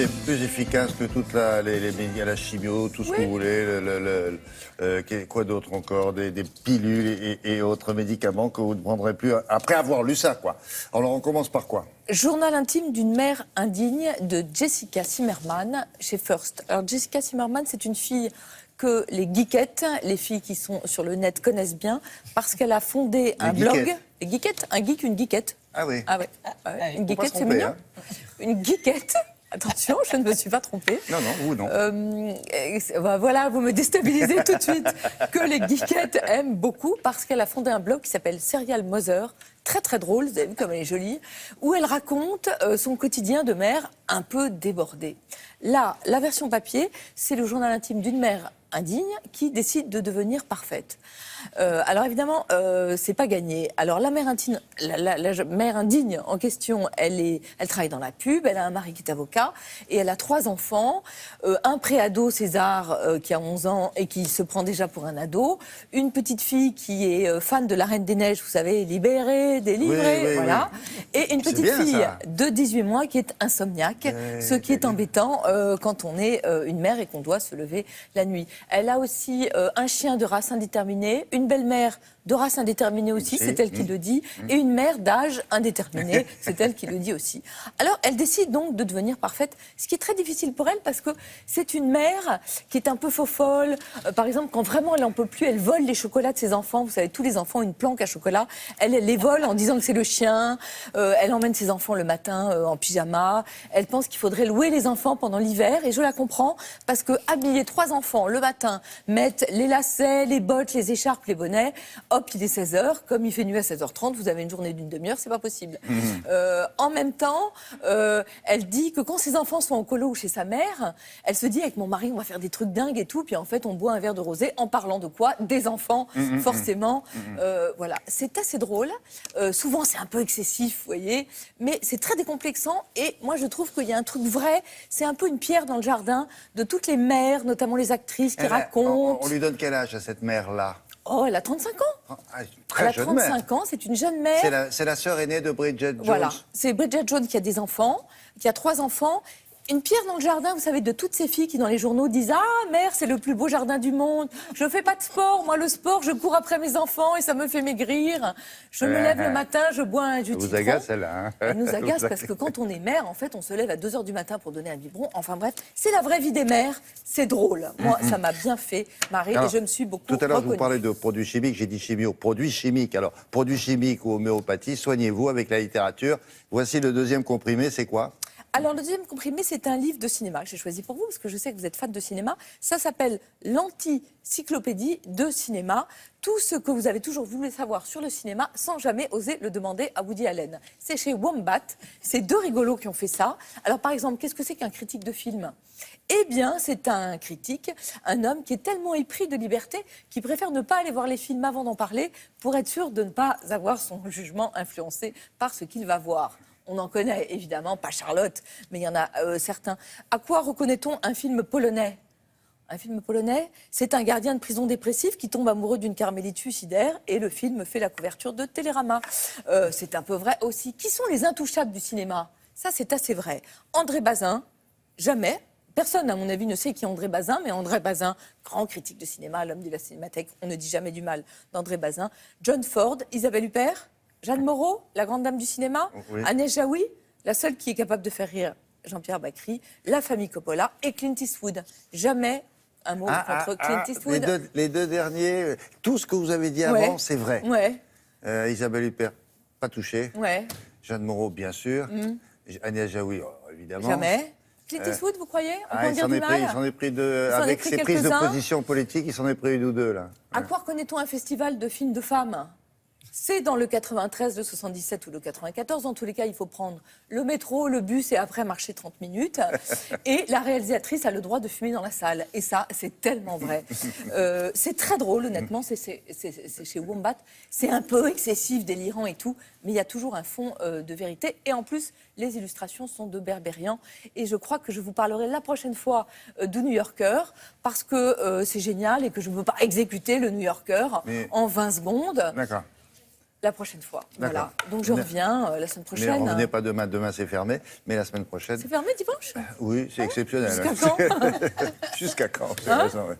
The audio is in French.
c'est plus efficace que toutes la chimio, tout ce que vous voulez, quoi d'autre encore, des pilules et autres médicaments que vous ne prendrez plus après avoir lu ça, quoi. Alors on commence par quoi? Journal intime d'une mère indigne de Jessica Zimmerman chez First. Alors Jessica Zimmerman, c'est une fille que les geekettes, les filles qui sont sur le net connaissent bien, parce qu'elle a fondé un blog. Les geekettes, un geek, une geekette. Ah oui. Ah ouais. Une geekette, c'est mignon. Hein. Une geekette. Attention, je ne me suis pas trompée. Non, vous non. Voilà, vous me déstabilisez tout de suite. Que les geekettes aiment beaucoup parce qu'elle a fondé un blog qui s'appelle Serial Mother. Très très drôle, vous avez vu comme elle est jolie, où elle raconte son quotidien de mère un peu débordée. Là, la version papier, c'est le journal intime d'une mère indigne qui décide de devenir parfaite. Alors évidemment, c'est pas gagné. Alors la mère indigne, la mère indigne en question, elle travaille dans la pub, elle a un mari qui est avocat et elle a 3 enfants, un préado César qui a 11 ans et qui se prend déjà pour un ado, une petite fille qui est fan de la Reine des Neiges, vous savez, libérée, délivrée, voilà, et une petite fille de 18 mois qui est insomniaque, ce qui est embêtant quand on est une mère et qu'on doit se lever la nuit. Elle a aussi un chien de race indéterminée, une belle-mère de race indéterminée aussi, c'est elle qui le dit, et une mère d'âge indéterminé, c'est elle qui le dit aussi. Alors, elle décide donc de devenir parfaite, ce qui est très difficile pour elle parce que c'est une mère qui est un peu faux-folle. Par exemple, quand vraiment elle n'en peut plus, elle vole les chocolats de ses enfants. Vous savez, tous les enfants ont une planque à chocolat. Elle les vole en disant que c'est le chien. Elle emmène ses enfants le matin en pyjama. Elle pense qu'il faudrait louer les enfants pendant l'hiver, et je la comprends parce que habiller 3 enfants le matin, mettre les lacets, les bottes, les écharpes, les bonnets, hop, il est 16h, comme il fait nuit à 16h30, vous avez une journée d'une demi-heure, c'est pas possible. En même temps, elle dit que quand ses enfants sont en colo ou chez sa mère, elle se dit avec mon mari, on va faire des trucs dingues et tout, puis en fait on boit un verre de rosé en parlant de quoi? Des enfants, forcément. Voilà, c'est assez drôle. Souvent c'est un peu excessif, vous voyez, mais c'est très décomplexant et moi je trouve qu'il y a un truc vrai, c'est un peu une pierre dans le jardin de toutes les mères, notamment les actrices qui racontent. On lui donne quel âge à cette mère-là? Oh, elle a 35 ans. Très elle a jeune 35 ans, c'est une jeune mère. C'est la sœur aînée de Bridget Jones. Voilà, c'est Bridget Jones qui a des enfants, qui a 3 enfants. Une pierre dans le jardin, vous savez, de toutes ces filles qui, dans les journaux, disent « Ah, mère, c'est le plus beau jardin du monde. Je fais pas de sport. Moi, le sport, je cours après mes enfants et ça me fait maigrir. Je me lève le matin, je bois un jus de citron. » Elle vous agace, celle-là. Hein. Elle nous agace parce que quand on est mère, en fait, on se lève à 2h du matin pour donner un biberon. Enfin bref, c'est la vraie vie des mères. C'est drôle. Moi, ça m'a bien fait marrer et je me suis beaucoup Tout à l'heure, je reconnue. vous parlais de produits chimiques. J'ai dit chimio. Produits chimiques. Alors, produits chimiques ou homéopathie, soignez-vous avec la littérature. Voici le deuxième comprimé. C'est quoi? Alors, le deuxième comprimé, c'est un livre de cinéma que j'ai choisi pour vous, parce que je sais que vous êtes fan de cinéma. Ça s'appelle l'Encyclopédie de cinéma. Tout ce que vous avez toujours voulu savoir sur le cinéma, sans jamais oser le demander à Woody Allen. C'est chez Wombat. C'est 2 rigolos qui ont fait ça. Alors, par exemple, qu'est-ce que c'est qu'un critique de film? Eh bien, c'est un critique, un homme qui est tellement épris de liberté qu'il préfère ne pas aller voir les films avant d'en parler pour être sûr de ne pas avoir son jugement influencé par ce qu'il va voir. On en connaît évidemment, pas Charlotte, mais il y en a certains. À quoi reconnaît-on un film polonais? Un film polonais, c'est un gardien de prison dépressif qui tombe amoureux d'une carmélite suicidaire et le film fait la couverture de Télérama. C'est un peu vrai aussi. Qui sont les intouchables du cinéma? Ça, c'est assez vrai. André Bazin, jamais. Personne, à mon avis, ne sait qui est André Bazin, mais André Bazin, grand critique de cinéma, l'homme de la cinémathèque, on ne dit jamais du mal d'André Bazin. John Ford, Isabelle Huppert, Jeanne Moreau, la grande dame du cinéma, Agnès Jaoui, la seule qui est capable de faire rire Jean-Pierre Bacri, la famille Coppola et Clint Eastwood. Jamais un mot contre Clint Eastwood. Les deux derniers, tout ce que vous avez dit avant, c'est vrai. Isabelle Huppert, pas touchée. Jeanne Moreau, bien sûr. Agnès Jaoui, évidemment. Jamais. Clint Eastwood, vous croyez? Il s'en est pris deux. Avec ses prises de position politique, il s'en est pris 1 ou 2, là. À quoi reconnaît-on un festival de films de femmes? C'est dans le 93, le 77 ou le 94. En tous les cas, il faut prendre le métro, le bus et après marcher 30 minutes. Et la réalisatrice a le droit de fumer dans la salle. Et ça, c'est tellement vrai. C'est très drôle, honnêtement. C'est chez Wombat. C'est un peu excessif, délirant et tout. Mais il y a toujours un fond de vérité. Et en plus, les illustrations sont de Berberian. Et je crois que je vous parlerai la prochaine fois du New Yorker. Parce que c'est génial et que je ne peux pas exécuter le New Yorker en 20 secondes. D'accord. La prochaine fois. Voilà. D'accord. Donc je reviens la semaine Mais prochaine. revenez pas demain, demain c'est fermé, mais la semaine prochaine. C'est fermé dimanche? Oui, c'est exceptionnel. Jusqu'à quand? Jusqu'à quand, j'ai Hein raison, ouais.